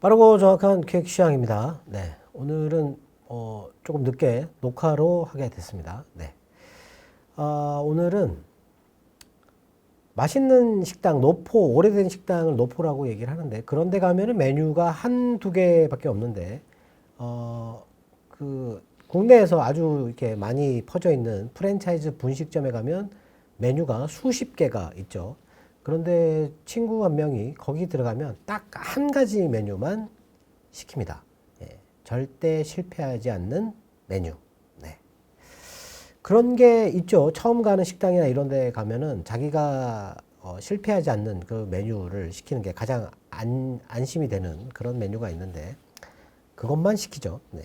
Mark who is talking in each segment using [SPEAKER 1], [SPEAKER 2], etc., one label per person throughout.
[SPEAKER 1] 빠르고 정확한 기획 시황입니다. 네, 오늘은 조금 늦게 녹화로 하게 됐습니다. 네, 오늘은 맛있는 식당, 노포, 오래된 식당을 노포라고 얘기를 하는데, 그런데 가면은 메뉴가 한두 개밖에 없는데, 국내에서 아주 이렇게 많이 퍼져 있는 프랜차이즈 분식점에 가면 메뉴가 수십 개가 있죠. 그런데 친구 한 명이 거기 들어가면 딱 한 가지 메뉴만 시킵니다. 예, 절대 실패하지 않는 메뉴. 네. 그런 게 있죠. 처음 가는 식당이나 이런 데 가면은 자기가 실패하지 않는 그 메뉴를 시키는 게 가장 안심이 되는 그런 메뉴가 있는데 그것만 시키죠. 네.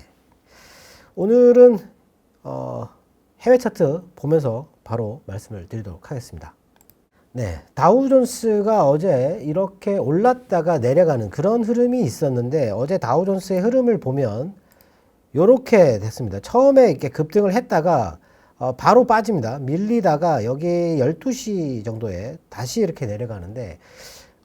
[SPEAKER 1] 오늘은 해외 차트 보면서 바로 말씀을 드리도록 하겠습니다. 네, 다우존스가 어제 이렇게 올랐다가 내려가는 그런 흐름이 있었는데 어제 다우존스의 흐름을 보면 이렇게 됐습니다. 처음에 이렇게 급등을 했다가 바로 빠집니다. 밀리다가 여기 12시 정도에 다시 이렇게 내려가는데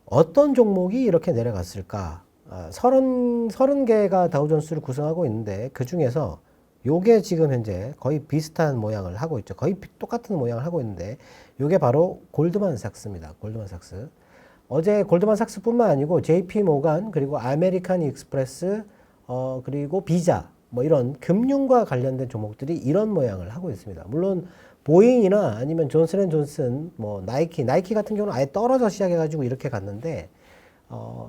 [SPEAKER 1] 어떤 종목이 이렇게 내려갔을까? 30개가 다우존스를 구성하고 있는데 그 중에서 요게 지금 현재 거의 비슷한 모양을 하고 있죠. 거의 똑같은 모양을 하고 있는데 요게 바로 골드만삭스입니다. 골드만삭스. 어제 골드만삭스뿐만 아니고 JP 모간 그리고 아메리칸 익스프레스 그리고 비자 뭐 이런 금융과 관련된 종목들이 이런 모양을 하고 있습니다. 물론 보잉이나 아니면 존슨앤존슨 뭐 나이키 같은 경우는 아예 떨어져 시작해가지고 이렇게 갔는데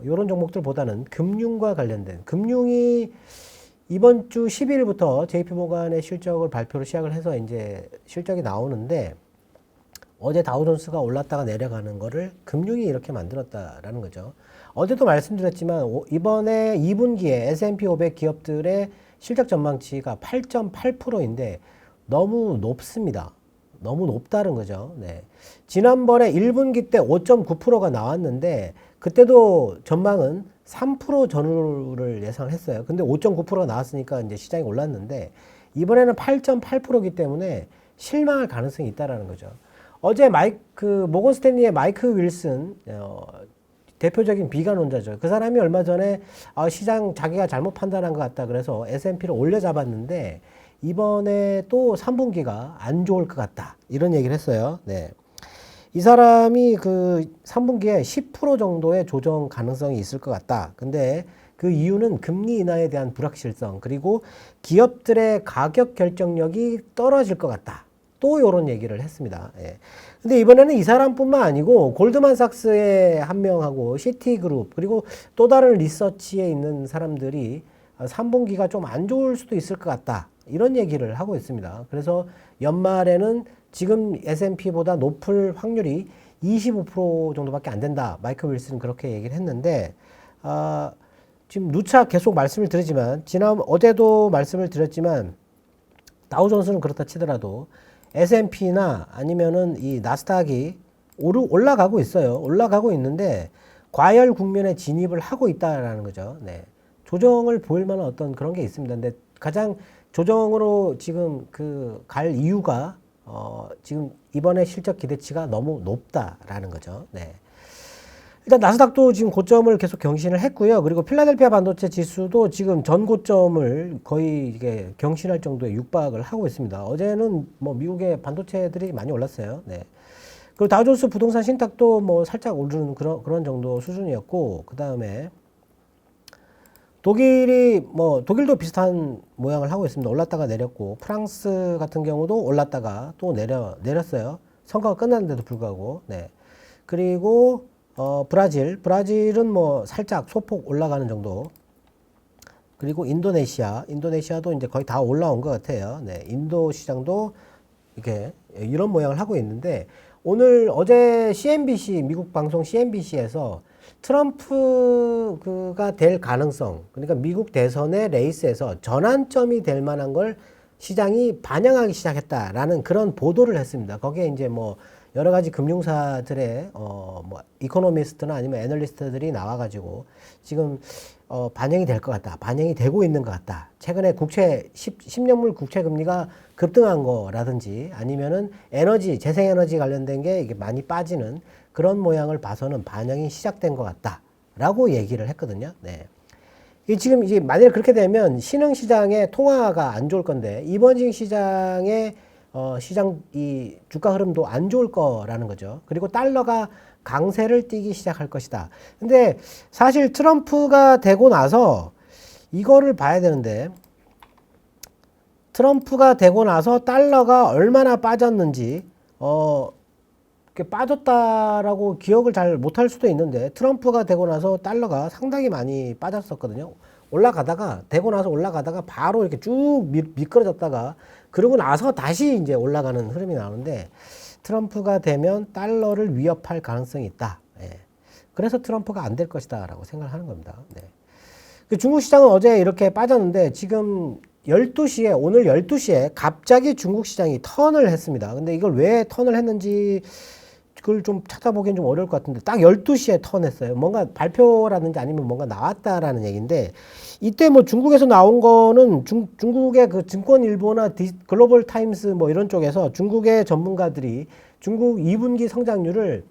[SPEAKER 1] 이런 종목들보다는 금융과 관련된 금융이 이번 주 10일부터 JP모간의 실적을 발표를 시작을 해서 이제 실적이 나오는데 어제 다우존스가 올랐다가 내려가는 거를 금융이 이렇게 만들었다라는 거죠. 어제도 말씀드렸지만 이번에 2분기에 S&P 500 기업들의 실적 전망치가 8.8%인데 너무 높습니다. 너무 높다는 거죠. 네. 지난번에 1분기 때 5.9%가 나왔는데 그때도 전망은 3% 전후를 예상을 했어요. 근데 5.9%가 나왔으니까 이제 시장이 올랐는데 이번에는 8.8%이기 때문에 실망할 가능성이 있다라는 거죠. 어제 모건 스탠리의 마이크 윌슨 대표적인 비관론자죠. 그 사람이 얼마 전에 시장 자기가 잘못 판단한 것 같다 그래서 S&P를 올려잡았는데 이번에 또 3분기가 안 좋을 것 같다 이런 얘기를 했어요. 네. 이 사람이 그 3분기에 10% 정도의 조정 가능성이 있을 것 같다. 근데 그 이유는 금리 인하에 대한 불확실성 그리고 기업들의 가격 결정력이 떨어질 것 같다. 또 이런 얘기를 했습니다. 예. 근데 이번에는 이 사람뿐만 아니고 골드만삭스의 한 명하고 시티그룹 그리고 또 다른 리서치에 있는 사람들이 3분기가 좀 안 좋을 수도 있을 것 같다. 이런 얘기를 하고 있습니다. 그래서 연말에는 지금 S&P보다 높을 확률이 25% 정도밖에 안 된다. 마이클 윌슨은 그렇게 얘기를 했는데 지금 누차 계속 말씀을 드리지만 어제도 말씀을 드렸지만 다우존스는 그렇다 치더라도 S&P나 아니면은 이 나스닥이 올라가고 있어요. 올라가고 있는데 과열 국면에 진입을 하고 있다라는 거죠. 네. 조정을 보일 만한 어떤 그런 게 있습니다. 근데 가장 조정으로 지금 갈 이유가 지금 이번에 실적 기대치가 너무 높다라는 거죠. 네. 일단 나스닥도 지금 고점을 계속 경신을 했고요. 그리고 필라델피아 반도체 지수도 지금 전 고점을 거의 이게 경신할 정도의 육박을 하고 있습니다. 어제는 뭐 미국의 반도체들이 많이 올랐어요. 네. 그리고 다우존스 부동산 신탁도 뭐 살짝 오르는 그런 정도 수준이었고, 그 다음에 독일도 비슷한 모양을 하고 있습니다. 올랐다가 내렸고, 프랑스 같은 경우도 올랐다가 또 내렸어요. 선거가 끝났는데도 불구하고, 네. 그리고, 브라질은 뭐 살짝 소폭 올라가는 정도. 그리고 인도네시아도 이제 거의 다 올라온 것 같아요. 네. 인도 시장도 이렇게 이런 모양을 하고 있는데, 어제 CNBC, 미국 방송 CNBC에서 트럼프가 될 가능성, 그러니까 미국 대선의 레이스에서 전환점이 될 만한 걸 시장이 반영하기 시작했다라는 그런 보도를 했습니다. 거기에 이제 뭐 여러 가지 금융사들의 뭐 이코노미스트나 아니면 애널리스트들이 나와가지고 지금 반영이 될 것 같다, 반영이 되고 있는 것 같다. 최근에 10년물 국채 금리가 급등한 거라든지 아니면은 재생에너지 관련된 게 이게 많이 빠지는 그런 모양을 봐서는 반영이 시작된 것 같다라고 얘기를 했거든요. 네. 이 지금 이제 만약에 그렇게 되면 신흥시장의 통화가 안 좋을 건데 이버징 시장의 시장 이 주가 흐름도 안 좋을 거라는 거죠. 그리고 달러가 강세를 띠기 시작할 것이다. 근데 사실 트럼프가 되고 나서 이거를 봐야 되는데 트럼프가 되고 나서 달러가 얼마나 빠졌는지 이렇게 빠졌다라고 기억을 잘 못할 수도 있는데 트럼프가 되고 나서 달러가 상당히 많이 빠졌었거든요. 올라가다가 되고 나서 올라가다가 바로 이렇게 쭉 미끄러졌다가 그러고 나서 다시 이제 올라가는 흐름이 나오는데 트럼프가 되면 달러를 위협할 가능성이 있다. 예. 그래서 트럼프가 안 될 것이다라고 생각하는 겁니다. 네. 그 중국 시장은 어제 이렇게 빠졌는데 지금 12시에 오늘 12시에 갑자기 중국 시장이 턴을 했습니다. 근데 이걸 왜 턴을 했는지 그걸 좀 찾아보기엔 좀 어려울 것 같은데 딱 12시에 턴했어요. 뭔가 발표라든지 아니면 뭔가 나왔다라는 얘기인데 이때 뭐 중국에서 나온 거는 중국의 그 증권일보나 글로벌 타임스 뭐 이런 쪽에서 중국의 전문가들이 중국 2분기 성장률을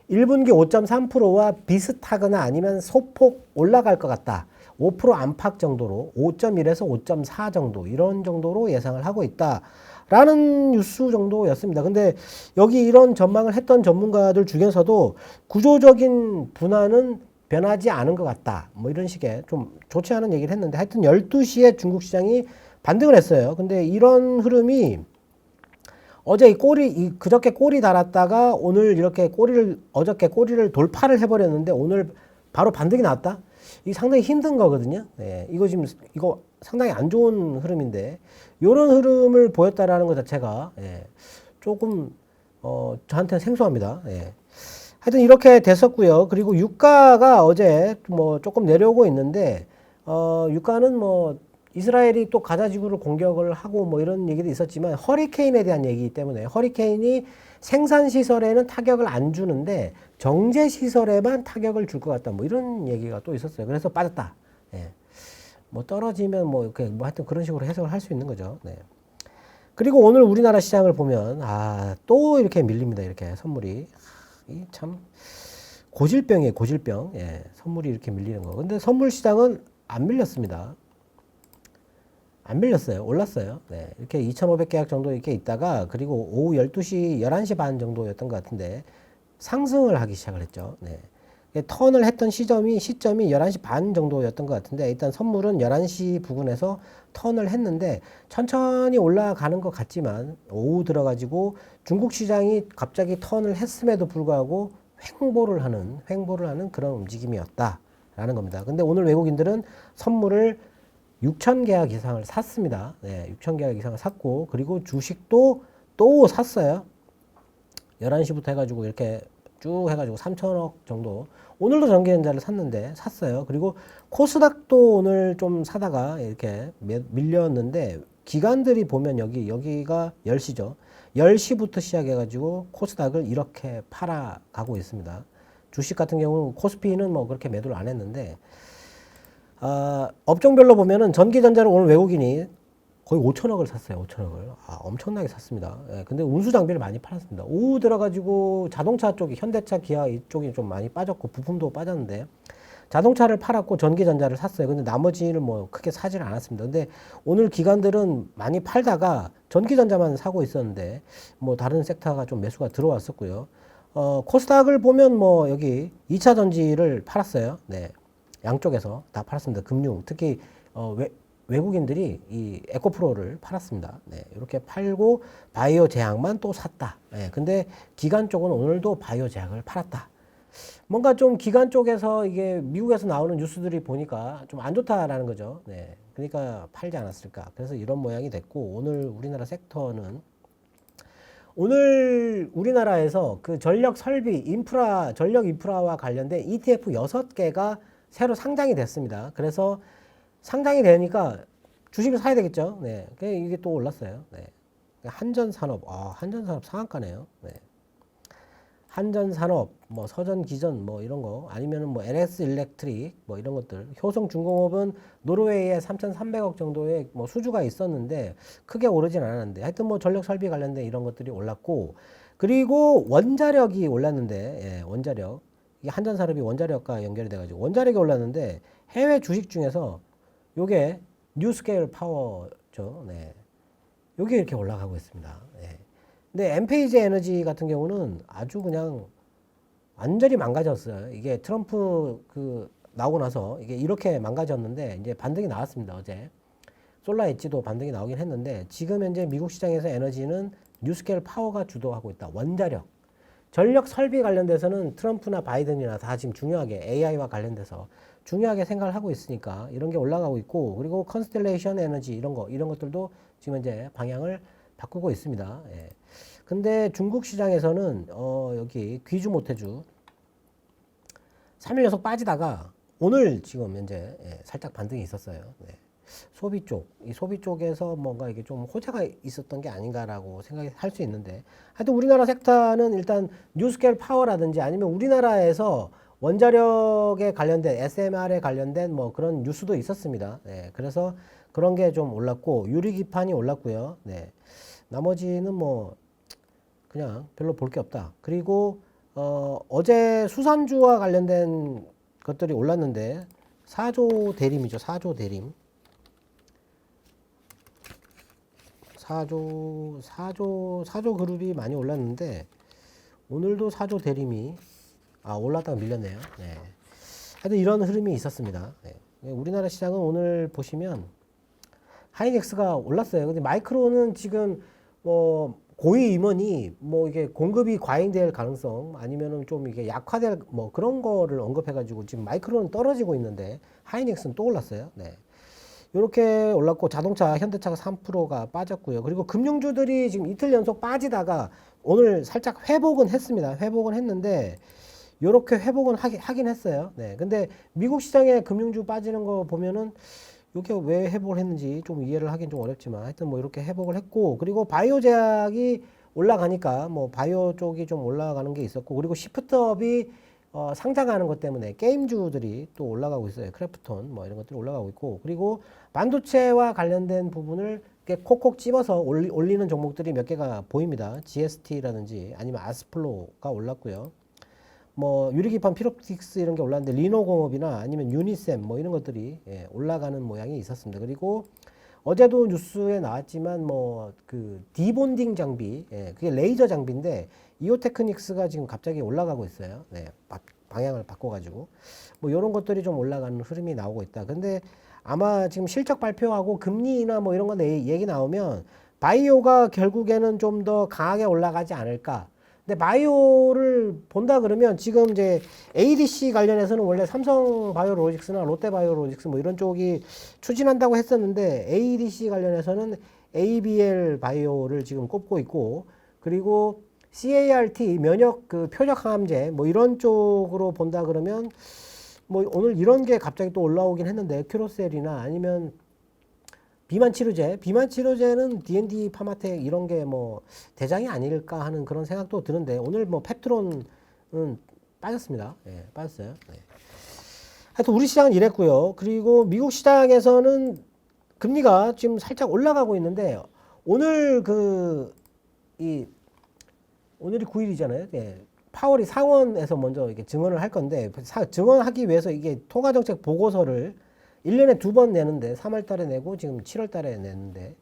[SPEAKER 1] 1분기 5.3%와 비슷하거나 아니면 소폭 올라갈 것 같다. 5% 안팎 정도로 5.1에서 5.4 정도 이런 정도로 예상을 하고 있다. 라는 뉴스 정도였습니다. 근데 여기 이런 전망을 했던 전문가들 중에서도 구조적인 분화는 변하지 않은 것 같다. 뭐 이런 식의 좀 좋지 않은 얘기를 했는데 하여튼 12시에 중국 시장이 반등을 했어요. 근데 이런 흐름이 어제 그저께 꼬리 달았다가 오늘 이렇게 어저께 꼬리를 돌파를 해버렸는데 오늘 바로 반등이 났다? 이게 상당히 힘든 거거든요. 네, 이거 상당히 안 좋은 흐름인데, 요런 흐름을 보였다라는 것 자체가, 예, 조금, 저한테는 생소합니다. 예. 하여튼 이렇게 됐었고요. 그리고 유가가 어제 뭐 조금 내려오고 있는데, 유가는 뭐, 이스라엘이 또 가자 지구를 공격을 하고 뭐 이런 얘기도 있었지만 허리케인에 대한 얘기이기 때문에 허리케인이 생산시설에는 타격을 안 주는데 정제시설에만 타격을 줄 것 같다. 뭐 이런 얘기가 또 있었어요. 그래서 빠졌다. 예. 뭐 떨어지면 뭐 이렇게 뭐 하여튼 그런 식으로 해석을 할 수 있는 거죠. 네. 그리고 오늘 우리나라 시장을 보면 또 이렇게 밀립니다. 이렇게 선물이. 이 참 고질병이에요. 고질병. 예. 선물이 이렇게 밀리는 거. 근데 선물 시장은 안 밀렸습니다. 안 밀렸어요. 올랐어요. 네. 이렇게 2,500계약 정도 이렇게 있다가 그리고 오후 12시, 11시 반 정도였던 것 같은데 상승을 하기 시작을 했죠. 네. 턴을 했던 시점이 11시 반 정도였던 것 같은데 일단 선물은 11시 부근에서 턴을 했는데 천천히 올라가는 것 같지만 오후 들어가지고 중국 시장이 갑자기 턴을 했음에도 불구하고 횡보를 하는 그런 움직임이었다라는 겁니다. 근데 오늘 외국인들은 선물을 6,000계약 이상을 샀습니다. 네, 6,000계약 이상을 샀고, 그리고 주식도 또 샀어요. 11시부터 해가지고 이렇게 쭉 해가지고 3천억 정도. 오늘도 전기전자를 샀는데, 샀어요. 그리고 코스닥도 오늘 좀 사다가 이렇게 밀렸는데, 기관들이 보면 여기가 10시죠. 10시부터 시작해가지고 코스닥을 이렇게 팔아가고 있습니다. 주식 같은 경우는 코스피는 뭐 그렇게 매도를 안 했는데, 업종별로 보면은 전기전자를 오늘 외국인이 거의 5천억을 샀어요. 5천억을. 엄청나게 샀습니다. 예, 근데 운수 장비를 많이 팔았습니다. 오후 들어가지고 자동차 쪽이 현대차, 기아 이쪽이 좀 많이 빠졌고 부품도 빠졌는데 자동차를 팔았고 전기전자를 샀어요. 근데 나머지는 뭐 크게 사지는 않았습니다. 근데 오늘 기관들은 많이 팔다가 전기전자만 사고 있었는데 뭐 다른 섹터가 좀 매수가 들어왔었고요. 코스닥을 보면 뭐 여기 2차 전지를 팔았어요. 네. 양쪽에서 다 팔았습니다. 금융, 특히 외국인들이 이 에코프로를 팔았습니다. 네, 이렇게 팔고 바이오 제약만 또 샀다. 네, 근데 기관 쪽은 오늘도 바이오 제약을 팔았다. 뭔가 좀 기관 쪽에서 이게 미국에서 나오는 뉴스들이 보니까 좀 안 좋다라는 거죠. 네, 그러니까 팔지 않았을까. 그래서 이런 모양이 됐고 오늘 우리나라 섹터는 오늘 우리나라에서 그 전력 인프라와 관련된 ETF 6개가 새로 상장이 됐습니다. 그래서 상장이 되니까 주식을 사야 되겠죠. 네. 이게 또 올랐어요. 네. 한전산업, 한전산업 상한가네요. 네. 한전산업, 뭐 서전기전, 뭐 이런 거, 아니면은 뭐 LS 일렉트릭, 뭐 이런 것들. 효성중공업은 노르웨이에 3,300억 정도의 뭐 수주가 있었는데 크게 오르진 않았는데, 하여튼 뭐 전력 설비 관련된 이런 것들이 올랐고, 그리고 원자력이 올랐는데, 예, 원자력. 이 한전산업이 원자력과 연결이 돼가지고 원자력이 올랐는데 해외 주식 중에서 요게 뉴스케일 파워죠. 네. 요게 이렇게 올라가고 있습니다. 네. 근데 엠페이지 에너지 같은 경우는 아주 그냥 완전히 망가졌어요. 이게 트럼프 그 나오고 나서 이게 이렇게 망가졌는데 이제 반등이 나왔습니다. 어제 솔라 엣지도 반등이 나오긴 했는데 지금 현재 미국 시장에서 에너지는 뉴스케일 파워가 주도하고 있다. 원자력, 전력 설비 관련돼서는 트럼프나 바이든이나 다 지금 중요하게 AI와 관련돼서 중요하게 생각을 하고 있으니까 이런 게 올라가고 있고, 그리고 컨스텔레이션 에너지 이런 것들도 지금 현재 방향을 바꾸고 있습니다. 예. 근데 중국 시장에서는 여기 귀주 모태주 3일 연속 빠지다가 오늘 지금 현재 살짝 반등이 있었어요. 네. 소비 쪽, 이 소비 쪽에서 뭔가 이게 좀 호재가 있었던 게 아닌가라고 생각할 수 있는데, 하여튼 우리나라 섹터는 일단 뉴스케일 파워라든지 아니면 우리나라에서 원자력에 관련된 SMR에 관련된 뭐 그런 뉴스도 있었습니다. 네, 그래서 그런 게 좀 올랐고 유리기판이 올랐고요. 네, 나머지는 뭐 그냥 별로 볼 게 없다. 그리고 어제 수산주와 관련된 것들이 올랐는데 4조 대림이죠. 4조 대림. 4조 그룹이 많이 올랐는데 오늘도 4조 대림이 올랐다가 밀렸네요. 네. 하여튼 이런 흐름이 있었습니다. 네. 우리나라 시장은 오늘 보시면 하이닉스가 올랐어요. 근데 마이크로는 지금 고위 임원이 이게 공급이 과잉될 가능성 아니면은 좀 이게 약화될 그런 거를 언급해가지고 지금 마이크로는 떨어지고 있는데 하이닉스는 또 올랐어요. 네. 이렇게 올랐고 자동차 현대차가 3%가 빠졌고요. 그리고 금융주들이 지금 이틀 연속 빠지다가 오늘 살짝 회복은 했습니다. 회복은 했는데 이렇게 회복은 하긴 했어요. 네. 근데 미국 시장에 금융주 빠지는 거 보면은 이게 왜 회복을 했는지 좀 이해를 하긴 좀 어렵지만 하여튼 이렇게 회복을 했고, 그리고 바이오 제약이 올라가니까 바이오 쪽이 좀 올라가는 게 있었고, 그리고 시프트업이 상장하는 것 때문에 게임주들이 또 올라가고 있어요. 크래프톤 이런 것들이 올라가고 있고, 그리고 반도체와 관련된 부분을 이렇게 콕콕 집어서 올리는 종목들이 몇 개가 보입니다. GST라든지 아니면 아스플로가 올랐고요. 유리기판 피롭틱스 이런 게 올랐는데 리노공업이나 아니면 유니셈 이런 것들이 올라가는 모양이 있었습니다. 그리고 어제도 뉴스에 나왔지만 그 디본딩 장비, 그게 레이저 장비인데 이오테크닉스가 지금 갑자기 올라가고 있어요. 네, 방향을 바꿔가지고 이런 것들이 좀 올라가는 흐름이 나오고 있다. 근데 아마 지금 실적 발표하고 금리나 이런 거 얘기 나오면 바이오가 결국에는 좀 더 강하게 올라가지 않을까. 근데 바이오를 본다 그러면 지금 이제 ADC 관련해서는 원래 삼성 바이오로직스나 롯데 바이오로직스 이런 쪽이 추진한다고 했었는데 ADC 관련해서는 ABL 바이오를 지금 꼽고 있고, 그리고 CART 면역 그 표적 항암제 이런 쪽으로 본다 그러면 오늘 이런 게 갑자기 또 올라오긴 했는데 큐로셀이나 아니면 비만 치료제는 D&D 파마텍 이런 게 대장이 아닐까 하는 그런 생각도 드는데 오늘 펩트론은 빠졌습니다. 예, 빠졌어요. 네. 하여튼 우리 시장은 이랬고요. 그리고 미국 시장에서는 금리가 지금 살짝 올라가고 있는데 오늘이 9일이잖아요. 예. 파월이 상원에서 먼저 이렇게 증언을 할 건데 증언하기 위해서 이게 통화정책 보고서를 1년에 2번 내는데 3월 달에 내고 지금 7월 달에 내는데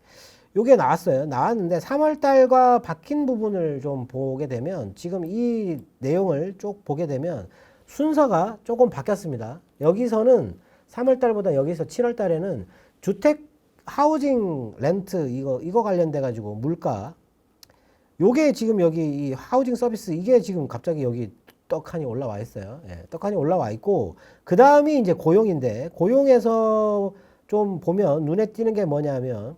[SPEAKER 1] 요게 나왔는데 3월 달과 바뀐 부분을 좀 보게 되면 지금 이 내용을 쭉 보게 되면 순서가 조금 바뀌었습니다. 여기서는 3월 달보다 여기서 7월 달에는 주택 하우징 렌트 이거 관련돼 가지고 물가 요게 지금 여기 이 하우징 서비스 이게 지금 갑자기 여기 떡하니 올라와 있어요. 예, 떡하니 올라와 있고, 그 다음이 이제 고용인데, 고용에서 좀 보면 눈에 띄는 게 뭐냐면,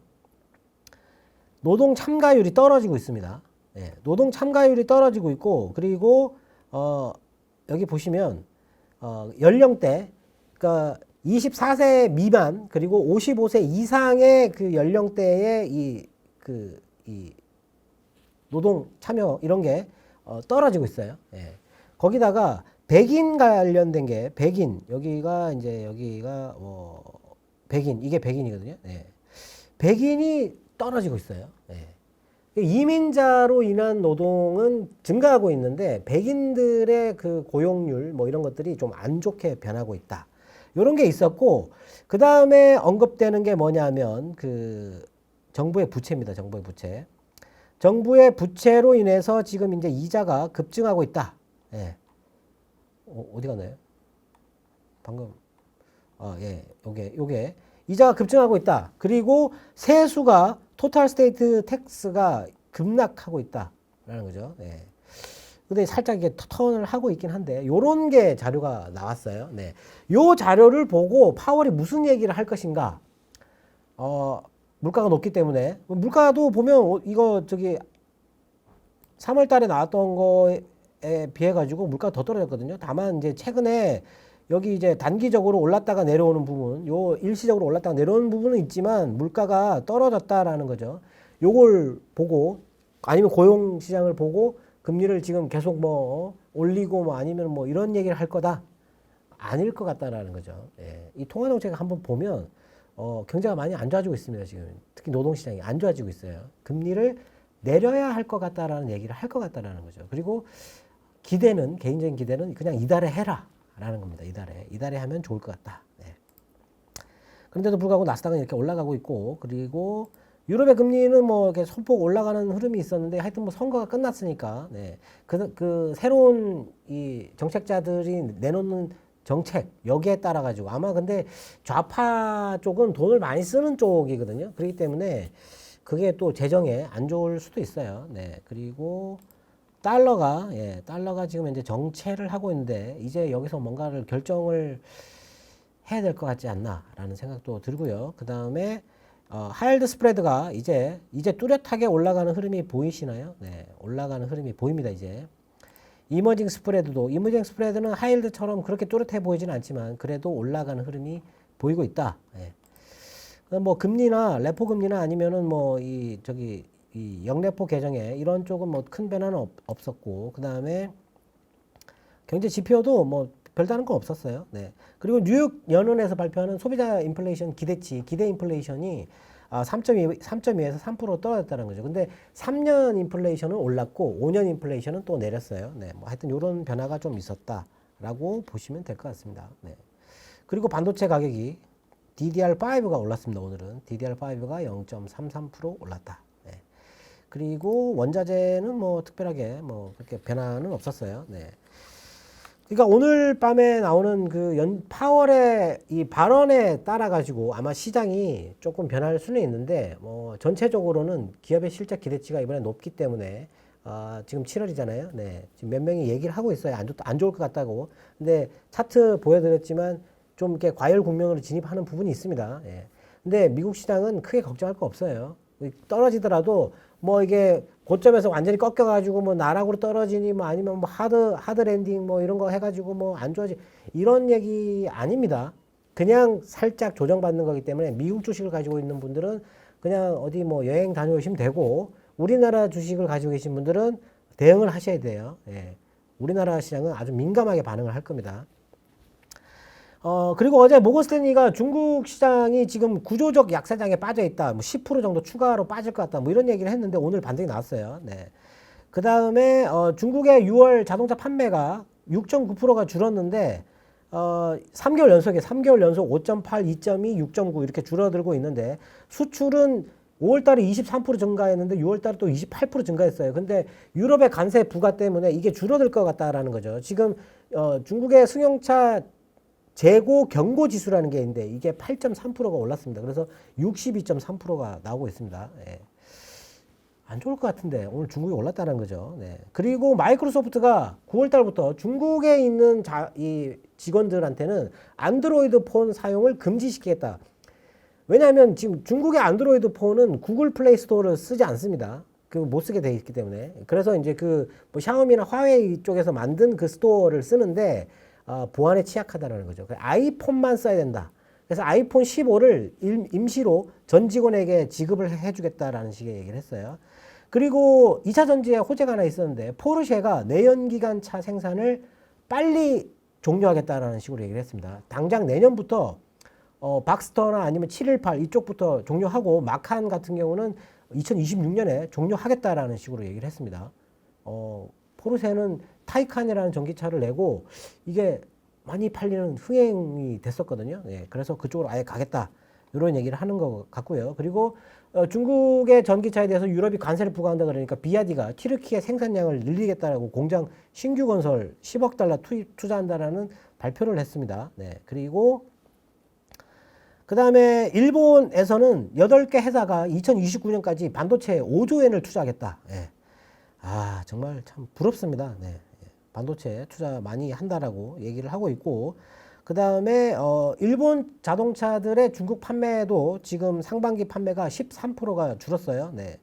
[SPEAKER 1] 노동 참가율이 떨어지고 있습니다. 예, 노동 참가율이 떨어지고 있고, 그리고, 여기 보시면, 연령대, 그러니까 24세 미만, 그리고 55세 이상의 그 연령대의 이 노동 참여 이런 게 떨어지고 있어요. 예. 거기다가 백인 관련된 게 여기가 백인 이게 백인이거든요. 네. 백인이 떨어지고 있어요. 네. 이민자로 인한 노동은 증가하고 있는데 백인들의 그 고용률 이런 것들이 좀 안 좋게 변하고 있다. 요런 게 있었고, 그 다음에 언급되는 게 뭐냐면, 그, 정부의 부채입니다. 정부의 부채. 정부의 부채로 인해서 지금 이제 이자가 급증하고 있다. 예. 어디 갔나요? 방금, 예. 요게. 이자가 급증하고 있다. 그리고 세수가, 토탈 스테이트 텍스가 급락하고 있다. 라는 거죠. 예. 근데 살짝 이게 턴을 하고 있긴 한데, 요런 게 자료가 나왔어요. 네. 요 자료를 보고 파월이 무슨 얘기를 할 것인가. 물가가 높기 때문에. 물가도 보면 이거 저기 3월 달에 나왔던 거에 비해 가지고 물가가 더 떨어졌거든요. 다만 이제 최근에 여기 이제 단기적으로 올랐다가 내려오는 부분, 요 일시적으로 올랐다가 내려오는 부분은 있지만 물가가 떨어졌다라는 거죠. 요걸 보고 아니면 고용 시장을 보고 금리를 지금 계속 뭐 올리고 뭐 아니면 뭐 이런 얘기를 할 거다. 아닐 것 같다라는 거죠. 예. 이 통화 정책 한번 보면 경제가 많이 안 좋아지고 있습니다. 지금 특히 노동 시장이 안 좋아지고 있어요. 금리를 내려야 할 것 같다라는 얘기를 할 것 같다라는 거죠. 그리고 기대는 개인적인 기대는 그냥 이달에 해라라는 겁니다. 이달에 하면 좋을 것 같다. 네. 그런데도 불구하고 나스닥은 이렇게 올라가고 있고 그리고 유럽의 금리는 뭐 이렇게 소폭 올라가는 흐름이 있었는데 하여튼 뭐 선거가 끝났으니까 네. 그 새로운 이 정책자들이 내놓는 정책 여기에 따라 가지고 아마 근데 좌파 쪽은 돈을 많이 쓰는 쪽이거든요. 그렇기 때문에 그게 또 재정에 안 좋을 수도 있어요. 네. 그리고 달러가 지금 이제 정체를 하고 있는데 이제 여기서 뭔가를 결정을 해야 될 것 같지 않나라는 생각도 들고요. 그 다음에 하이드 스프레드가 이제 뚜렷하게 올라가는 흐름이 보이시나요? 네, 올라가는 흐름이 보입니다. 이제 이머징 스프레드는 하이힐드처럼 그렇게 뚜렷해 보이지는 않지만 그래도 올라가는 흐름이 보이고 있다. 네. 뭐 금리나 레포 금리나 아니면은 뭐 이 영레포 계정에 이런 쪽은 뭐 큰 변화는 없었고 그 다음에 경제 지표도 뭐 별다른 건 없었어요. 네. 그리고 뉴욕 연은에서 발표하는 소비자 인플레이션 기대 인플레이션이 3.2에서 3% 떨어졌다는 거죠. 근데 3년 인플레이션은 올랐고 5년 인플레이션은 또 내렸어요. 네. 뭐 하여튼 이런 변화가 좀 있었다라고 보시면 될 것 같습니다. 네. 그리고 반도체 가격이 DDR5가 올랐습니다. 오늘은 DDR5가 0.33% 올랐다. 네. 그리고 원자재는 뭐 특별하게 뭐 그렇게 변화는 없었어요. 네. 그러니까 오늘 밤에 나오는 그 파월의 이 발언에 따라 가지고 아마 시장이 조금 변할 수는 있는데 뭐 전체적으로는 기업의 실적 기대치가 이번에 높기 때문에 지금 7월이잖아요. 네. 지금 몇 명이 얘기를 하고 있어요. 안 좋을 것 같다고. 근데 차트 보여드렸지만 좀 이렇게 과열 국면으로 진입하는 부분이 있습니다. 예. 근데 미국 시장은 크게 걱정할 거 없어요. 떨어지더라도 뭐 이게 고점에서 완전히 꺾여가지고 뭐 나락으로 떨어지니 뭐 아니면 뭐 하드 랜딩 뭐 이런 거 해가지고 뭐 안 좋아지 이런 얘기 아닙니다. 그냥 살짝 조정받는 거기 때문에 미국 주식을 가지고 있는 분들은 그냥 어디 뭐 여행 다녀오시면 되고 우리나라 주식을 가지고 계신 분들은 대응을 하셔야 돼요. 예. 우리나라 시장은 아주 민감하게 반응을 할 겁니다. 그리고 어제 모건 스탠리가 중국 시장이 지금 구조적 약세장에 빠져 있다. 뭐 10% 정도 추가로 빠질 것 같다. 뭐 이런 얘기를 했는데 오늘 반등이 나왔어요. 네. 그 다음에, 중국의 6월 자동차 판매가 6.9%가 줄었는데, 3개월 연속 5.8, 2.2, 6.9 이렇게 줄어들고 있는데, 수출은 5월 달에 23% 증가했는데 6월 달에 또 28% 증가했어요. 근데 유럽의 관세 부과 때문에 이게 줄어들 것 같다라는 거죠. 지금, 중국의 승용차 재고 경고 지수라는 게 있는데 이게 8.3%가 올랐습니다. 그래서 62.3%가 나오고 있습니다. 예. 안 좋을 것 같은데 오늘 중국이 올랐다는 거죠. 네. 그리고 마이크로소프트가 9월 달부터 중국에 있는 이 직원들한테는 안드로이드 폰 사용을 금지시키겠다. 왜냐하면 지금 중국의 안드로이드 폰은 구글 플레이 스토어를 쓰지 않습니다. 못 쓰게 돼 있기 때문에. 그래서 이제 뭐 샤오미나 화웨이 쪽에서 만든 그 스토어를 쓰는데 보안에 취약하다는 거죠. 아이폰만 써야 된다. 그래서 아이폰 15를 임시로 전 직원에게 지급을 해주겠다라는 식의 얘기를 했어요. 그리고 2차 전지에 호재가 하나 있었는데 포르쉐가 내연기관 차 생산을 빨리 종료하겠다라는 식으로 얘기를 했습니다. 당장 내년부터 박스터나 아니면 718 이쪽부터 종료하고 마칸 같은 경우는 2026년에 종료하겠다라는 식으로 얘기를 했습니다. 포르쉐는 타이칸이라는 전기차를 내고 이게 많이 팔리는 흥행이 됐었거든요. 예, 그래서 그쪽으로 아예 가겠다. 이런 얘기를 하는 것 같고요. 그리고 중국의 전기차에 대해서 유럽이 관세를 부과한다 그러니까 비아디가 튀르키예 생산량을 늘리겠다라고 공장 신규 건설 10억 달러 투자한다라는 발표를 했습니다. 네, 그리고 그 다음에 일본에서는 8개 회사가 2029년까지 반도체에 5조 엔을 투자하겠다. 예. 아, 정말 참 부럽습니다. 네. 반도체 투자 많이 한다라고 얘기를 하고 있고, 그 다음에 일본 자동차들의 중국 판매도 지금 상반기 판매가 13%가 줄었어요. 네.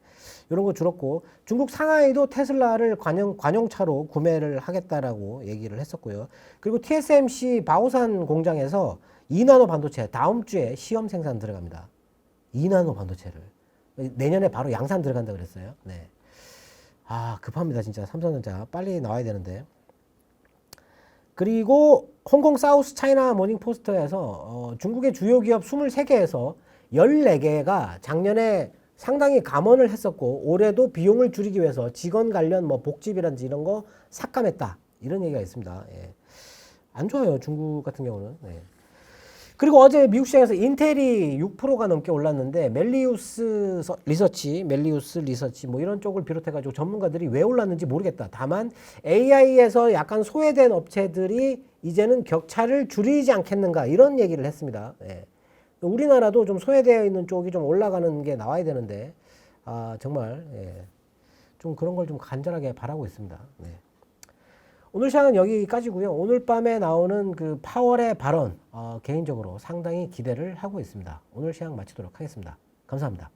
[SPEAKER 1] 이런 거 줄었고, 중국 상하이도 테슬라를 관용차로 구매를 하겠다라고 얘기를 했었고요. 그리고 TSMC 바오산 공장에서 2나노 반도체 다음 주에 시험 생산 들어갑니다. 2나노 반도체를 내년에 바로 양산 들어간다 그랬어요. 네. 아, 급합니다. 진짜 삼성전자 빨리 나와야 되는데. 그리고 홍콩 사우스 차이나 모닝 포스트에서 중국의 주요 기업 23개에서 14개가 작년에 상당히 감원을 했었고 올해도 비용을 줄이기 위해서 직원 관련 뭐 복지비라든지 이런 거 삭감했다. 이런 얘기가 있습니다. 예. 안 좋아요. 중국 같은 경우는. 네. 그리고 어제 미국 시장에서 인텔이 6%가 넘게 올랐는데 멜리우스 리서치 뭐 이런 쪽을 비롯해가지고 전문가들이 왜 올랐는지 모르겠다. 다만 AI에서 약간 소외된 업체들이 이제는 격차를 줄이지 않겠는가 이런 얘기를 했습니다. 예. 우리나라도 좀 소외되어 있는 쪽이 좀 올라가는 게 나와야 되는데 아 정말 예. 좀 그런 걸 좀 간절하게 바라고 있습니다. 네. 오늘 시간은 여기까지고요. 오늘 밤에 나오는 그 파월의 발언 개인적으로 상당히 기대를 하고 있습니다. 오늘 시간 마치도록 하겠습니다. 감사합니다.